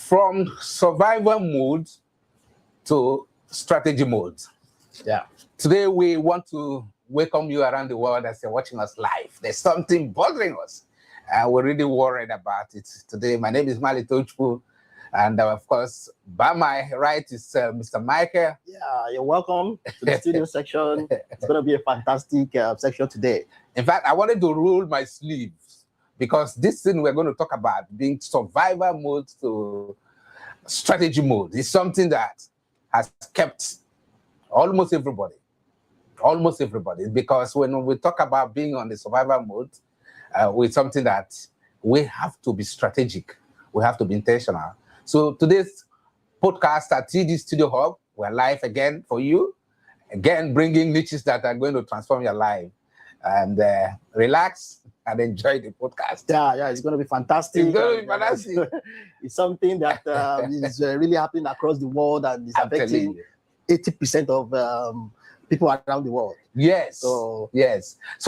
from survival mode to strategy mode. Yeah. Today we want to welcome you around the world as you're watching us live. There's something bothering us, and we're really worried about it today. My name is Tochukwu, and of course, by my right is Mr. Michael. Yeah, you're welcome to the studio section. It's going to be a fantastic section today. In fact, I wanted to roll my sleeves because this thing we're going to talk about, being survival mode to strategy mode, is something that has kept almost everybody, because when we talk about being on the survival mode, with something that we have to be strategic, we have to be intentional. So today's podcast at TD Studio Hub, we're live again for you, again bringing niches that are going to transform your life. And relax and enjoy the podcast. Yeah, it's going to be fantastic. It's going to be fantastic. It's something that is really happening across the world and is affecting 80% of people around the world. Yes. So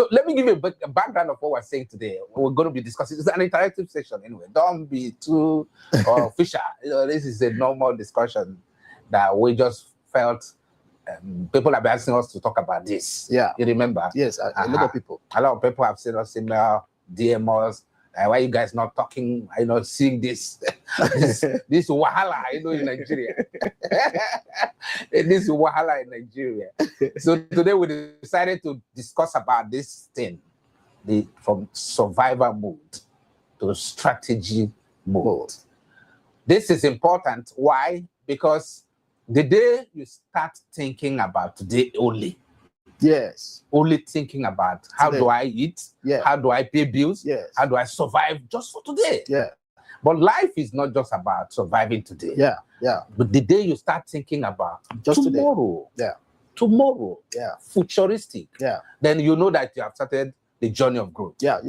let me give you a background of what we're saying today. We're going to be discussing. It's an interactive session anyway. Don't be too official. This is a normal discussion that we just felt people have been asking us to talk about this. Yeah. You remember? Yes, a lot of people. A lot of people have sent us email, DM us. Why you guys not talking? Seeing this this wahala, in Nigeria. This wahala in Nigeria. So today we decided to discuss about this thing, from survival mode to strategy mode. This is important. Why? Because the day you start thinking about today only, only thinking about how do I eat, how do I pay bills, how do I survive just for today. But life is not just about surviving today. But the day you start thinking about just tomorrow, futuristic, then you know that you have started the journey of growth. A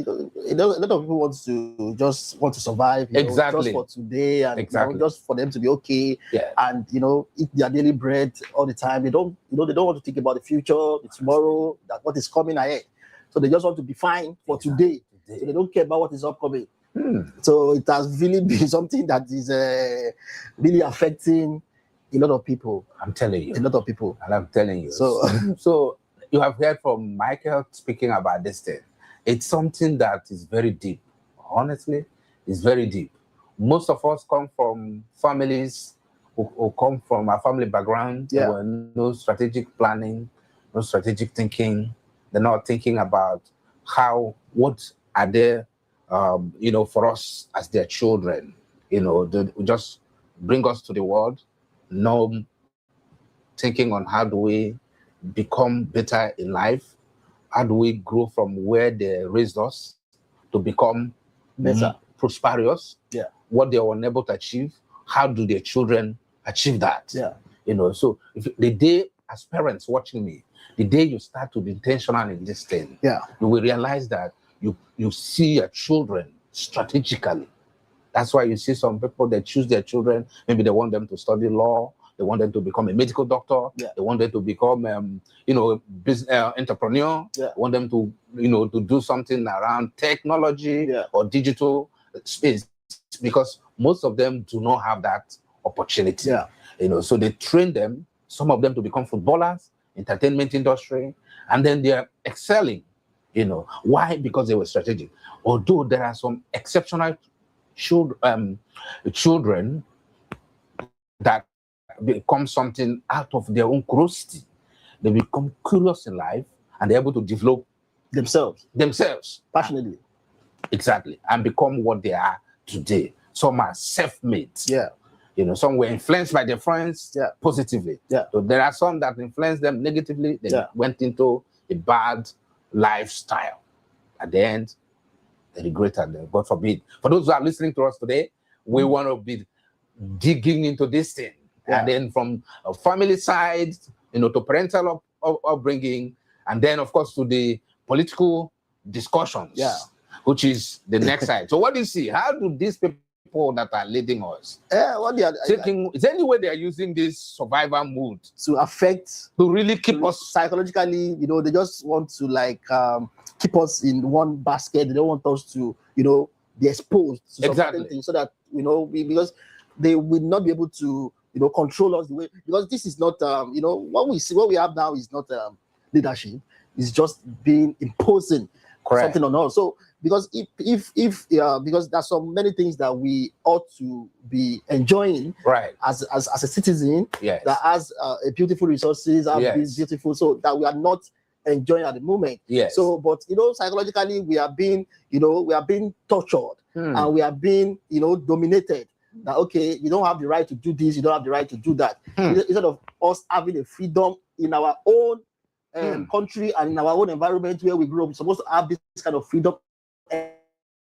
lot of people want to survive, just for today, and just for them to be okay, and eat their daily bread all the time. They don't want to think about the future, the tomorrow, that what is coming ahead. So they just want to be fine for today. So they don't care about what is upcoming. So it has really been something that is really affecting a lot of people. I'm telling you, a lot of people, and I'm telling you. So you have heard from Michael speaking about this thing. It's something that is very deep. Honestly, it's very deep. Most of us come from families who come from a family background. There were no strategic planning, no strategic thinking. They're not thinking about what are there, for us as their children. They just bring us to the world, no thinking on how do we become better in life? How do we grow from where they raised us to become better, prosperous? What they were unable to achieve, how do their children achieve that? So if the day, as parents watching me, the day you start to be intentional in this thing, you will realize that you see your children strategically. That's why you see some people that choose their children, maybe they want them to study law, they want them to become a medical doctor. They want them to become, a business entrepreneur. They want them to, to do something around technology or digital space, because most of them do not have that opportunity. So they train them, some of them to become footballers, entertainment industry, and then they are excelling. Why? Because they were strategic. Although there are some exceptional children that become something out of their own curiosity. They become curious in life and they're able to develop themselves passionately. Exactly. And become what they are today. Some are self-made. Some were influenced by their friends positively. So there are some that influenced them negatively. They went into a bad lifestyle. At the end, they regretted them. God forbid. For those who are listening to us today, we want to be digging into this thing. And then from a family side, to parental upbringing, and then of course to the political discussions, which is the next side. So what do you see? How do these people that are leading us, is there any way they are using this survival mood to really keep us psychologically? They just want to keep us in one basket. They don't want us to, be exposed to certain things, so that because they will not be able to, control us the way, because this is not, what we have now is not leadership. It's just being imposing something on us. So because if because there's so many things that we ought to be enjoying, as a citizen, that has a beautiful resources, beautiful, so that we are not enjoying at the moment. So, but psychologically we are being, tortured, and we are being, dominated. That okay, you don't have the right to do this, you don't have the right to do that. Instead of us having a freedom in our own country and in our own environment where we grew up, we're supposed to have this kind of freedom and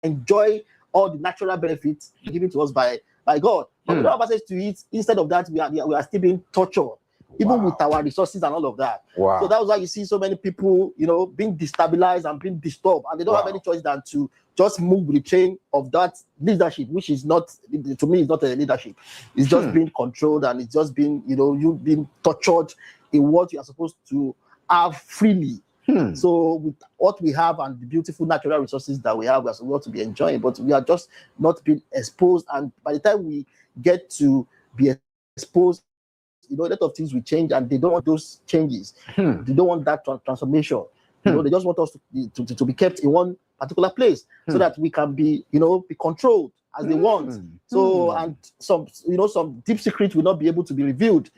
enjoy all the natural benefits given to us by God. But we don't have access to it. Instead of that, we are still being tortured, even with our resources and all of that. So that's why you see so many people, being destabilized and being disturbed, and they don't have any choice than to just move with the train of that leadership, which is not, to me, it's not a leadership. It's just being controlled, and it's just being, you being tortured in what you are supposed to have freely. So with what we have and the beautiful natural resources that we have, we are supposed to be enjoying, but we are just not being exposed. And by the time we get to be exposed, a lot of things will change, and they don't want those changes. They don't want that transformation. They just want us to be kept in one particular place, so that we can be, be controlled as they want. So, and some deep secret will not be able to be revealed.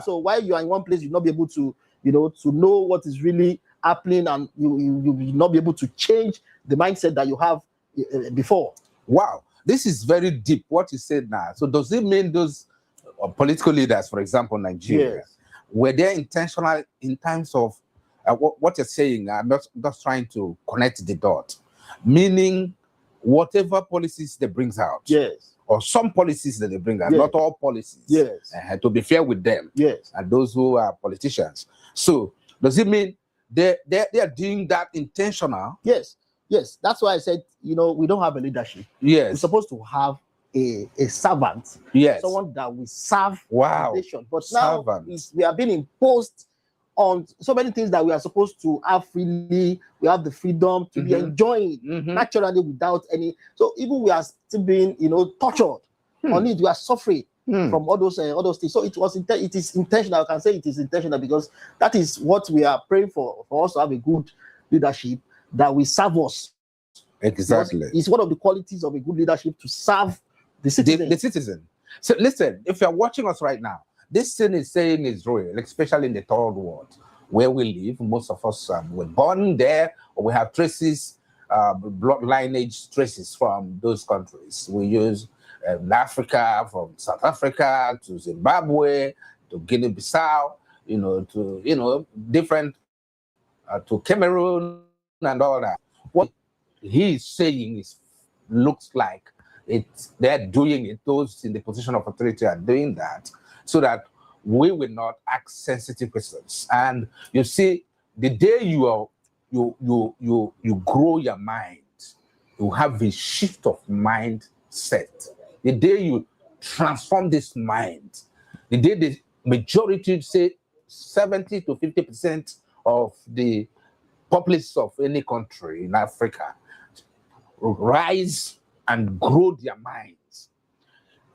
So while you are in one place, you'll not be able to, to know what is really happening, and you will not be able to change the mindset that you have before. Wow, this is very deep, what you said now. So does it mean those political leaders, for example, Nigeria, were they intentional in terms of what you're saying? I'm not just trying to connect the dots, meaning whatever policies they brings out, or some policies that they bring out, not all policies, to be fair with them, and those who are politicians. So does it mean they are doing that intentional? Yes, that's why I said, we don't have a leadership. We're supposed to have a servant, someone that will serve the nation. But now we are being imposed on so many things that we are supposed to have freely. We have the freedom to be enjoying naturally without any. So even we are still being, tortured on it. We are suffering from all those things. So it is intentional. I can say it is intentional, because that is what we are praying for us to have a good leadership that will serve us. Exactly. Because it's one of the qualities of a good leadership, to serve the citizen. The citizen. So listen, if you're watching us right now, this thing is saying is real, especially in the third world where we live. Most of us were born there, or we have traces, blood lineage traces from those countries. We use Africa, from South Africa to Zimbabwe to Guinea-Bissau, to different, to Cameroon and all that. What he's saying looks like they're doing it. Those in the position of authority are doing that, so that we will not ask sensitive questions. And you see, the day you grow your mind, you have a shift of mindset. The day you transform this mind, the day the majority, say 70 to 50% of the populace of any country in Africa rise and grow their minds,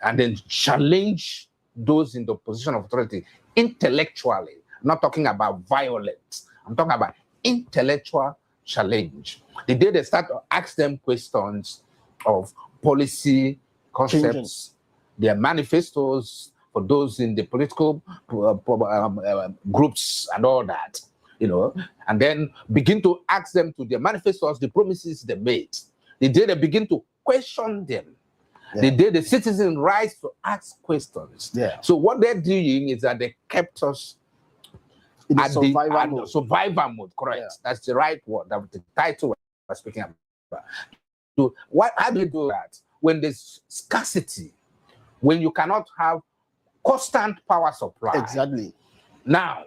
and then challenge those in the position of authority intellectually. I'm not talking about violence. I'm talking about intellectual challenge. The day they start to ask them questions of policy concepts, their manifestos for those in the political groups and all that, and then begin to ask them to their manifestos, the promises they made. The day they begin to question them, the day the citizens rise to ask questions. So what they're doing is that they kept us in at the survivor mode. Correct. That's the right word. That's the title we're speaking about. So how do you do that? When there's scarcity, when you cannot have constant power supply. Exactly. Now,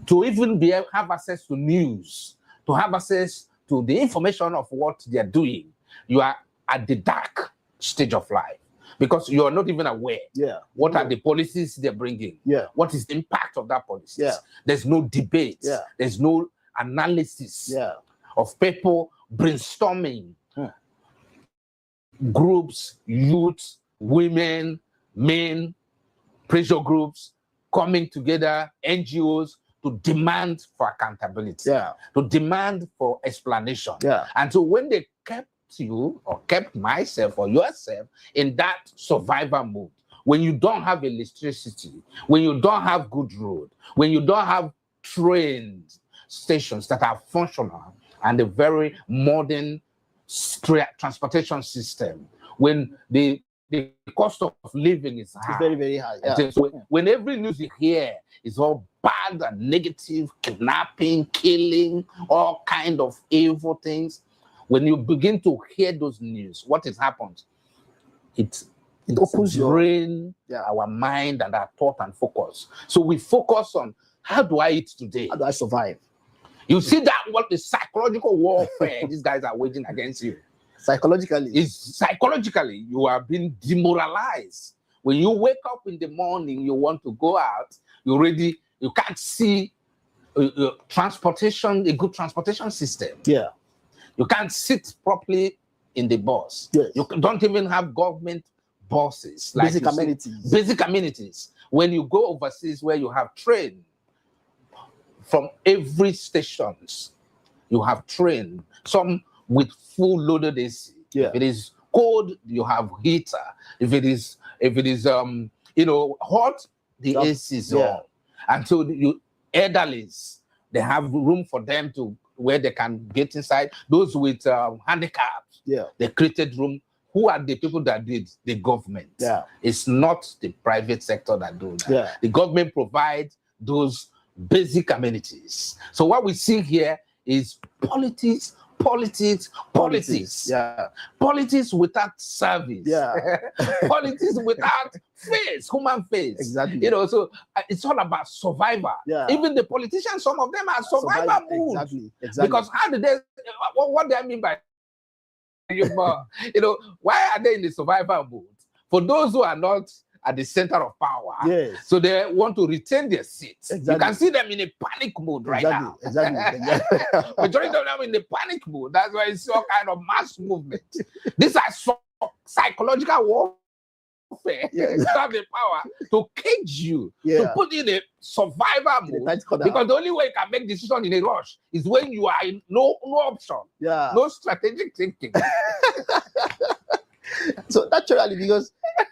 to even have access to news, to have access to the information of what they're doing, you are at the dark stage of life, because you are not even aware what are the policies they're bringing, what is the impact of that policy. There's no debate, there's no analysis of people brainstorming, groups, youth, women, main pressure groups coming together, NGOs, to demand for accountability, to demand for explanation. And so when they kept you or kept myself or yourself in that survivor mode, when you don't have electricity, when you don't have good road, when you don't have trained stations that are functional and a very modern transportation system, when the cost of living is high. It's very, very high. So when every news you hear is all bad and negative, kidnapping, killing, all kind of evil things, when you begin to hear those news, what has happened? It opens our mind and our thought and focus. So we focus on, how do I eat today? How do I survive? You see that what the psychological warfare these guys are waging against you. Psychologically, you are being demoralized. When you wake up in the morning, you want to go out, you can't see a good transportation system. You can't sit properly in the bus. You don't even have government buses. Like basic amenities. When you go overseas where you have train, from every stations, you have train, some with full loaded AC. If it is cold, you have heater. If it is hot, the AC is on. And so you elderlies, they have room for them to where they can get inside. Those with handicaps, they created room. Who are the people that did? The government. It's not the private sector that do that. The government provides those basic amenities. So what we see here is politics. Politics without service. Politics without human face. Exactly. So it's all about survivor. Even the politicians, some of them are survivor mood. Exactly. Because how did they? What do I mean by? Why are they in the survivor mood? For those who are not at the center of power, so they want to retain their seats. You can see them in a panic mode right now. Majority of them in the panic mode. That's why it's all kind of mass movement. These are psychological warfare. You have the power to cage you, to put in a survivor mode. Because the only way you can make decisions in a rush is when you are in no option, no strategic thinking. So naturally,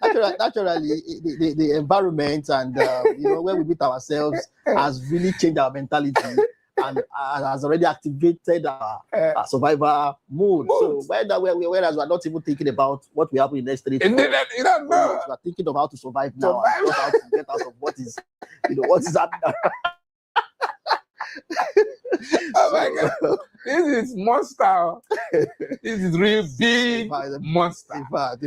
the environment and where we meet ourselves has really changed our mentality and has already activated our survivor mood. So whereas we're not even thinking about what will happen in the next 3 days, we're thinking of how to survive now, and how to get out of what is happening. Oh my God. This is monster. This is real big monster. In fact.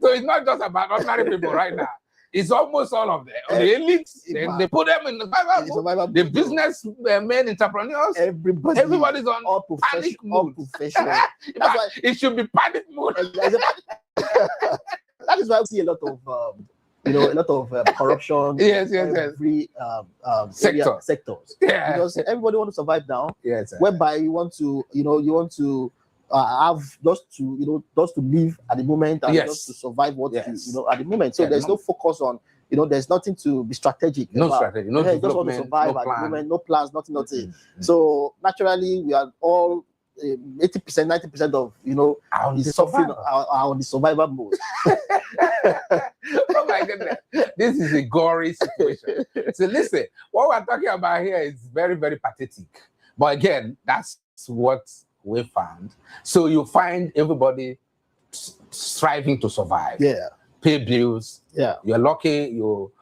So it's not just about ordinary people right now. It's almost all of them. The elites, they put them in the survival mode. The business men, entrepreneurs, everybody's on panic mode. It should be panic mode. That is why we see a lot of corruption. Every sectors. Because everybody wants to survive now. Whereby you want to have just to live at the moment and just to survive at the moment. So there's no focus on there's nothing to be strategic. Strategy, no just want to survive at the moment, no plans, nothing. So naturally we are all 80%, 90% of are on the survivor mode. Oh my goodness, this is a gory situation. So listen, what we're talking about here is very, very pathetic. But again, that's what we found. So you find everybody striving to survive, pay bills. You're lucky you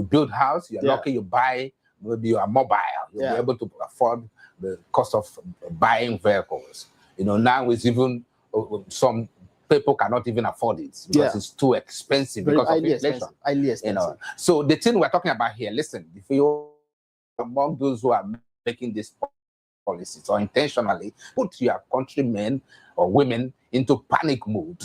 build house. You're lucky you buy. Maybe you are mobile. You'll be able to afford the cost of buying vehicles. Now it's even some people cannot even afford it because it's too expensive because of inflation. Highly expensive. So the thing we're talking about here, listen, if you're among those who are making these policies or intentionally put your countrymen or women into panic mode.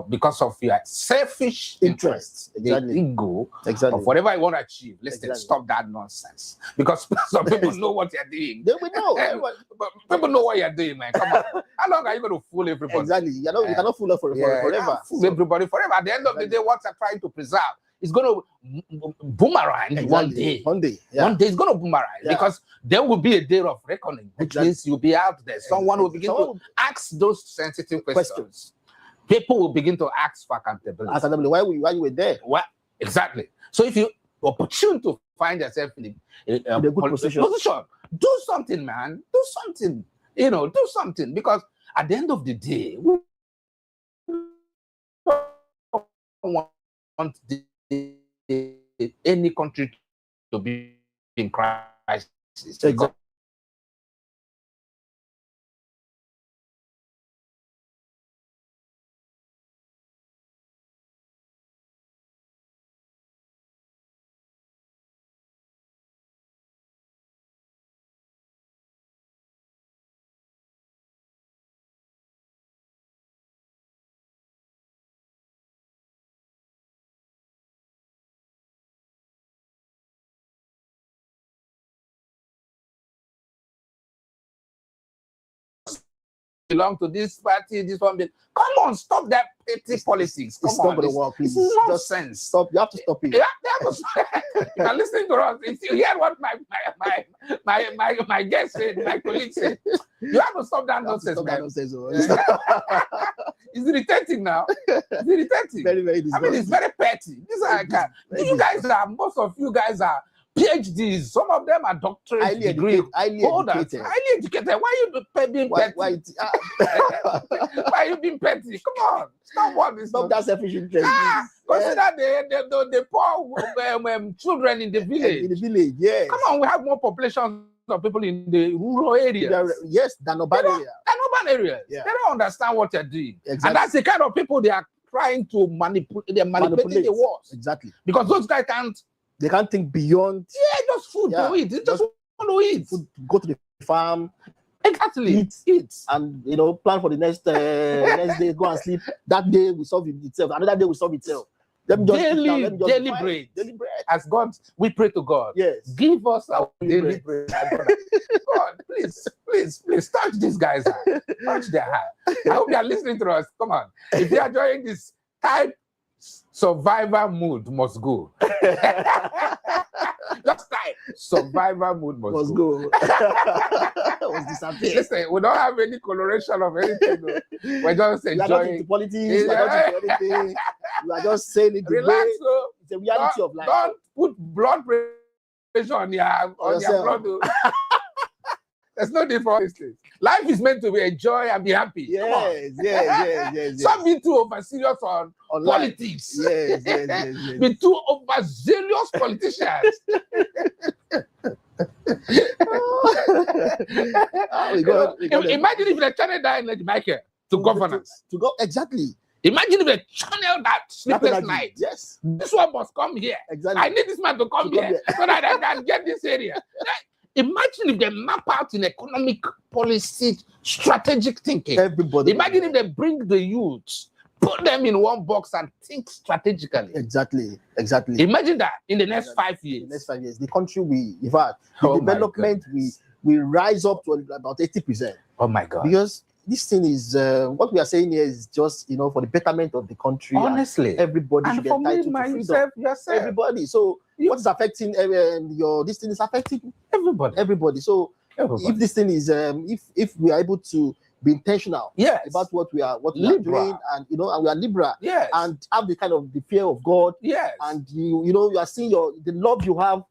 Because of your selfish interests, exactly. the ego exactly. of whatever you want to achieve. Listen, stop that nonsense. Because some people know what you're doing. They will know. People know what you're doing, man. Come on. How long are you going to fool everybody? Exactly. You cannot fool us forever. Fool everybody forever. At the end of the day, what you're trying to preserve is going to boomerang one day. One day it's going to boomerang because there will be a day of reckoning, which means you'll be out there. Someone will begin to ask those sensitive questions. People will begin to ask for accountability. Why you were there? What exactly? So if you opportune to find yourself in a good position, do something, man. Do something. Do something, because at the end of the day, we don't want any country to be in crisis. Exactly. Belong to this party, this one. Come on, stop that petty politics. Come on, going to work, please. It's nonsense. Stop. You have to stop it. You're listening to us. If you hear what my guest said, my colleague said, you have to stop that nonsense, man. It's irritating now. It's irritating. Very, very disgusting. I mean, it's very petty. Most of you guys are PhDs. Some of them are doctorate degree holders. Highly educated. Why are you being petty? Why are you being petty? Come on. Stop that selfish interest. Consider the poor children in the village. In the village, yes. Come on, we have more population of people in the rural areas. Yes, than urban areas. Yeah. They don't understand what you're doing. Exactly. And that's the kind of people they are trying to manipulate. They're manipulating the world. Exactly. Because those guys can't. They can't think beyond. Yeah, just food to eat. They just want to eat. Food, go to the farm. Exactly. Eat. And, plan for the next day, go and sleep. That day will solve itself. Another day will solve itself. Daily bread. As God, we pray to God. Yes. Give us our daily bread. God, please touch these guys' heart. Touch their heart. I hope you are listening to us. Come on. If you are enjoying this type, survivor mood must go. Just type survivor mood must go. Listen, we don't have any coloration of anything. We're just enjoying. We are not into politics. We are not into anything. We are just saying it. Relax, it's a reality of life. Don't put blood pressure on your blood. There's no difference. Life is meant to be enjoy and be happy. Yes. Some be too over serious on politics. Yes. Be too over zealous politicians. Imagine if they channel that Michael to governance. Exactly. Imagine if they channel that sleepless night. Yes. This one must come here. Exactly. I need this man to come here so that I can get this area. Imagine if they map out in economic policy, strategic thinking. Everybody. Imagine if they bring the youths, put them in one box and think strategically. Exactly. Imagine that in the next 5 years. The country in fact, the development we rise up to about 80%. Oh my God. Because this thing is what we are saying here is just for the betterment of the country. Honestly, everybody should be entitled to freedom. Yourself. Everybody. So what is affecting this thing is affecting everybody. So if this thing is if we are able to be intentional about what we are doing, and and we are liberal, and have the kind of the fear of God, and you are seeing the love you have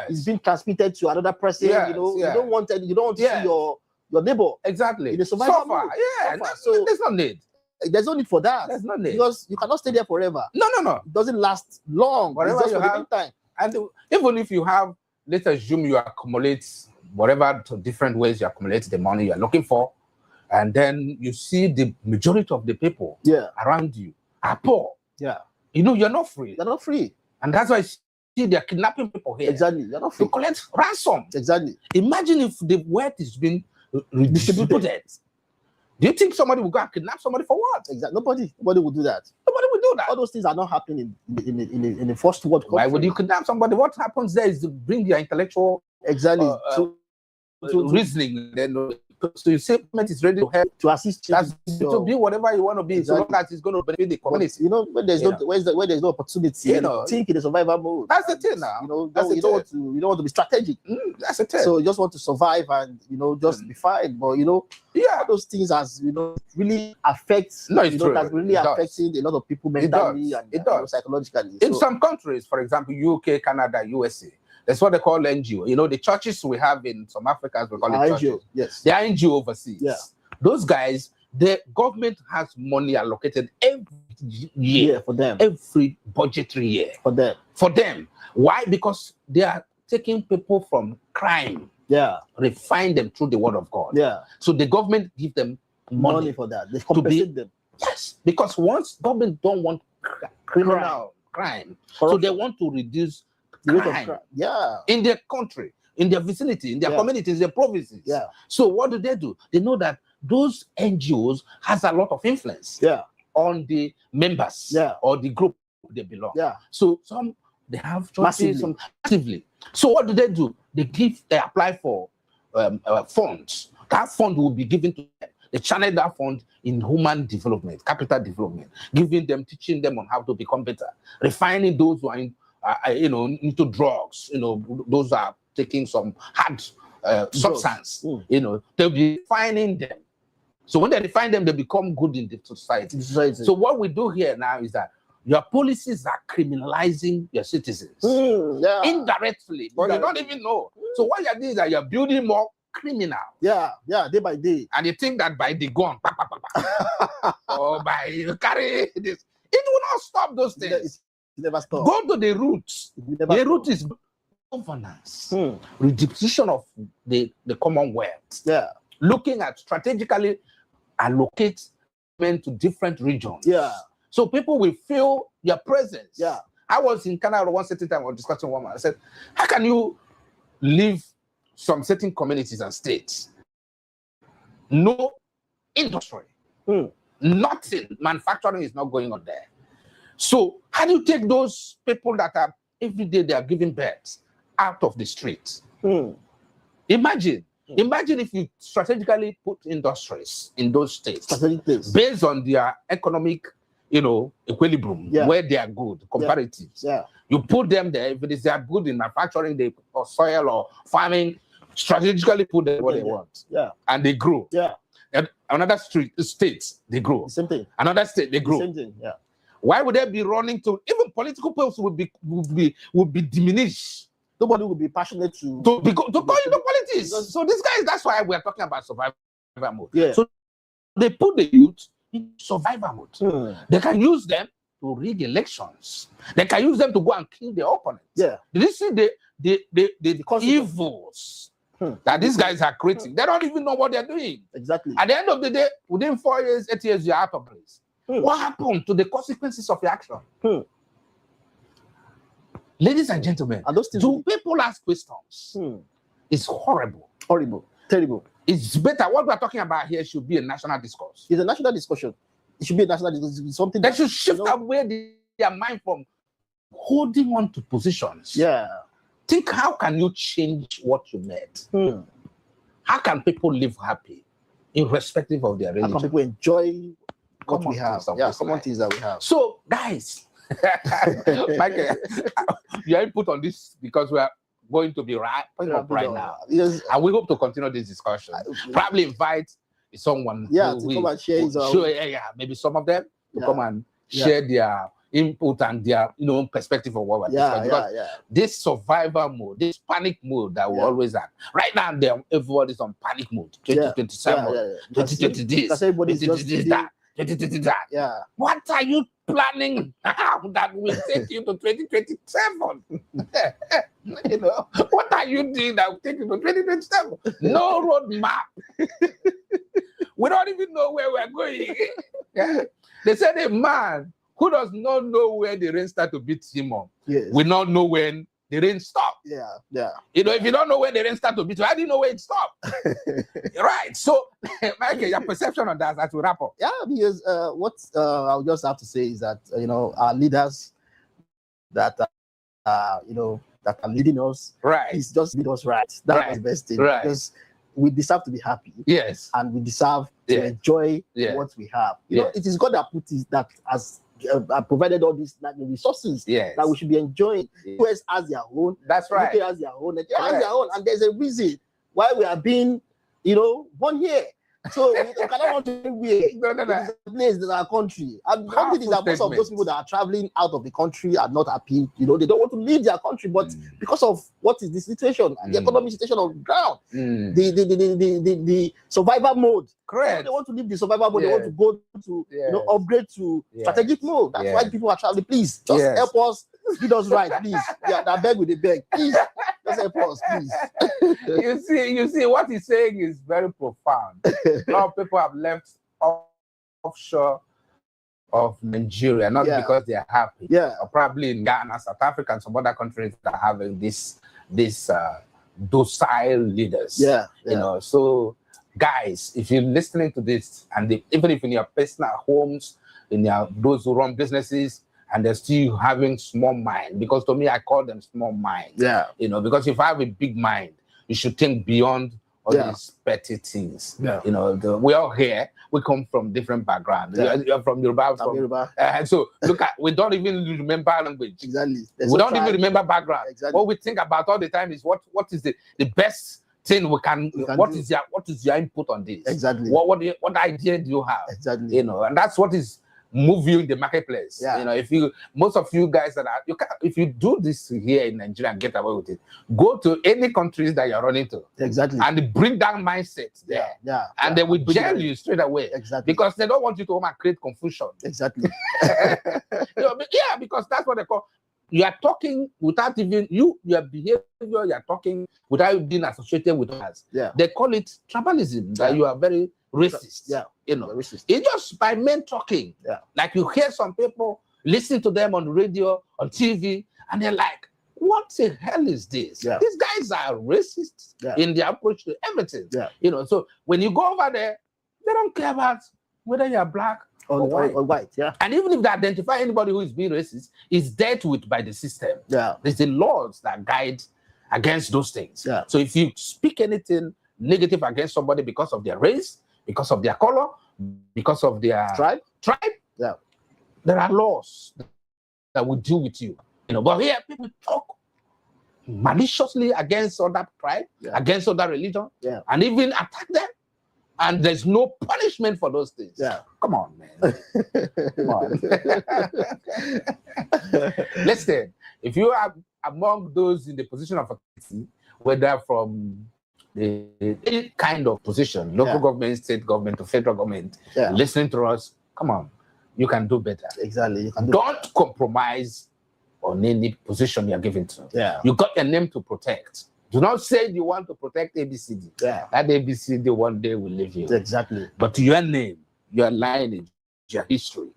is being transmitted to another person. You don't want to see your neighbor exactly in the survival mode. So there's no need. There's no need for that. There's no need, because you cannot stay there forever. No. It doesn't last long. Whatever it's just you for have, the meantime. and even if you have, let's assume you accumulate whatever different ways you accumulate the money you are looking for, and then you see the majority of the people around you are poor. You're not free. You're not free, and that's why you see they're kidnapping people here. Exactly, you're not free. To collect ransom. Exactly. Imagine if the wealth is being redistributed. Do you think somebody will go and kidnap somebody for what? Exactly. Nobody will do that. Nobody will do that. All those things are not happening in the first world country. Why would you kidnap somebody? What happens there is to bring your intellectual reasoning. Then so you say government is ready to help, to assist you, to be whatever you want to be, exactly. So long as it's going to benefit the community. When there's no opportunity, think in the survival mode. That's the thing now. You don't want to be strategic. That's the thing. So you just want to survive and just be fine. But all those things as really affects. No, it's true. That's really affecting a lot of people mentally and psychologically. In some countries, for example, UK, Canada, USA. That's what they call NGO. The churches we have in some Africans, we call it churches. NGO, yes. They are NGO overseas. Yeah. Those guys, the government has money allocated every year for them. Every budgetary year. For them. Why? Because they are taking people from crime. Yeah. Refine them through the word of God. Yeah. So the government give them money for that. They compensate them. Yes. Because once government don't want criminal crime, so they want to reduce crime. In their country, in their vicinity, in their communities, their provinces. Yeah. So what do? They know that those NGOs has a lot of influence on the members or the group they belong. Yeah. So they have churches massively. So what do? They apply for funds. That fund will be given to them. They channel that fund in human development, capital development, teaching them on how to become better, refining those who are into drugs, those are taking some hard substance, they'll be refining them. So when they refine them, they become good in the society. So what we do here now is that your policies are criminalizing your citizens indirectly, but you don't even know. So what you're doing is that you're building more criminals. Yeah, day by day. And you think that by the gun, or by carry this, it will not stop those things. Never stop. Go to the roots. The root is governance, redistribution of the Commonwealth. Yeah. Looking at strategically allocate men to different regions. Yeah. So people will feel your presence. Yeah. I was in Canada one certain time. I was discussing with one man. I said, how can you leave some certain communities and states? No industry. Nothing. Manufacturing is not going on there. So how do you take those people that are every day they are giving birth out of the streets? Imagine if you strategically put industries in those states based on their economic, equilibrium, where they are good, comparatives. Yeah. You put them there. If they are good in manufacturing, or soil or farming, strategically put them what they want. Yeah. And they grow. Yeah. And another state, they grow. The same thing. Another state, they grow. The same thing. Yeah. Why would they be running to even political posts would be diminished? Nobody would be passionate to go into politics. So these guys, that's why we're talking about survival mode. Yeah. So they put the youth in survival mode. They can use them to rig elections. They can use them to go and kill their opponents. Yeah. Did you see the evils that these guys are creating? They don't even know what they're doing. Exactly. At the end of the day, within 4 years, 8 years, you're out of place. What happened to the consequences of your action? Ladies and gentlemen, do people ask questions? It's horrible. Horrible. Terrible. It's better. What we're talking about here should be a national discourse. It's a national discussion. It should be a national discussion. It's something that should shift away their mind from holding on to positions. Yeah. Think, how can you change what you made? How can people live happy, irrespective of their religion? How can people enjoy what we have? Common things that we have. So, guys, Michael, your input on this, because we are going to be right now. Yes. And we hope to continue this discussion. Probably invite someone to come and share maybe some of them to come and share their input and their perspective of what we're discussing. Because this survival mode, this panic mode that we always have. Right now, everybody's on panic mode. 2027, 2020 this, 2020 that. Yeah. What are you planning now that will take you to 2027? What are you doing that will take you to 2027? No roadmap. We don't even know where we're going. They said a man who does not know where the rain starts to beat him on will not know when the rain stop. Yeah. If you don't know where the rain starts to beat, how do you know where it stops? Right. So, Michael, your perception on that as we wrap up. Yeah, because what I'll just have to say is that our leaders that that are leading us, right, is just lead us right. That's the best thing. Right. Because we deserve to be happy. Yes. And we deserve to enjoy what we have. It is God that put it, that has provided all these resources that we should be enjoying. US has their own. That's right. UK has their own. Nigeria has their own. And there's a reason why we are being, born here. So we cannot want to live here. It's a place, it's our country. And one thing is that most of those people that are traveling out of the country are not happy. They don't want to leave their country, but because of what is the situation, the economic situation on the ground, the survival mode. Correct. They want to leave the survival mode. They want to go to upgrade to strategic mode. That's why people are traveling. Please just help us. Lead us right, please. I beg with the beg. Please, just help us, please. You see, what he's saying is very profound. A lot of people have left offshore of Nigeria, not because they are happy. Or probably in Ghana, South Africa, and some other countries that are having this docile leaders. So guys, if you're listening to this, and even if in your personal homes, those who run businesses, and they're still having small mind, because to me, I call them small mind. Because if I have a big mind, you should think beyond all these petty things. We're all here. We come from different backgrounds. You're from Yoruba. And so, we don't even remember language. Exactly. We don't even remember background. Exactly. What we think about all the time is what is the best thing we can what is your input on this? Exactly. What idea do you have? Exactly. And that's what is move you in the marketplace. Most of you guys if you do this here in Nigeria and get away with it, go to any countries that you're running to. Exactly. And bring that mindset there. And they will jail you straight away. Exactly. Because they don't want you to come and create confusion. Exactly. Because that's what they call. You are talking without even your behavior. You are talking without being associated with us. They call it tribalism. That you are very racist. Racist. It's just by men talking. Like you hear some people listen to them on the radio, on TV, and they're like, "What the hell is this?" These guys are racist in their approach to everything. So when you go over there, they don't care about whether you're black or white. And even if they identify anybody who is being racist, it's dealt with by the system. There's the laws that guide against those things. So if you speak anything negative against somebody because of their race, because of their color, because of their tribe, there are laws that will deal with you. But here people talk maliciously against other tribe, against other religion, and even attack them. And there's no punishment for those things. Come on, man. Come on. Listen, if you are among those in the position of authority, whether from any kind of position, local government, state government, or federal government, listening to us, come on, you can do better. Exactly. Don't compromise on any position you're given to. You got a name to protect. Do not say you want to protect ABCD. That ABCD one day will leave you. Exactly. But your name, your lineage, your history,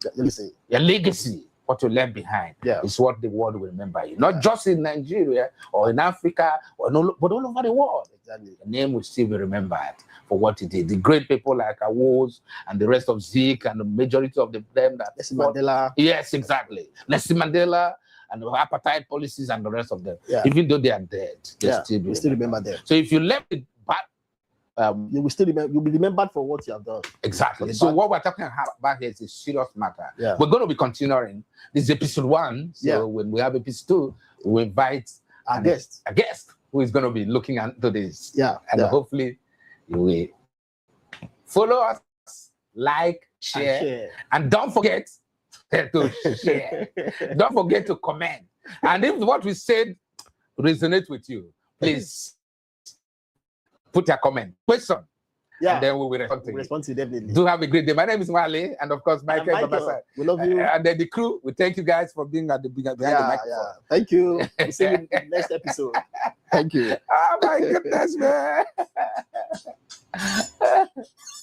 your legacy, what you left behind is what the world will remember you. Not just in Nigeria or in Africa, but all over the world. Exactly. The name will still be remembered for what it did. The great people like Awoz and the rest of Zeke and the majority of them that Nelson Mandela. Yes, exactly. Nelson Mandela and the apartheid policies and the rest of them. Even though they are dead, they still remember them. So if you left it back, you will still remember. You'll be remembered for what you have done. Exactly. So what we're talking about here is a serious matter. We're going to be continuing. This is episode 1. So when we have episode 2, we invite a guest who is going to be looking into this. And hopefully you will follow us, like, share, and don't forget to share. Don't forget to comment. And if what we said resonates with you, please put your comment, question, and then we will respond to you. Definitely. Do have a great day. My name is Wale, and of course, Michael. We love you. And then the crew, we thank you guys for being at behind the microphone. Thank you. We'll see you in the next episode. Thank you. Oh my goodness, man.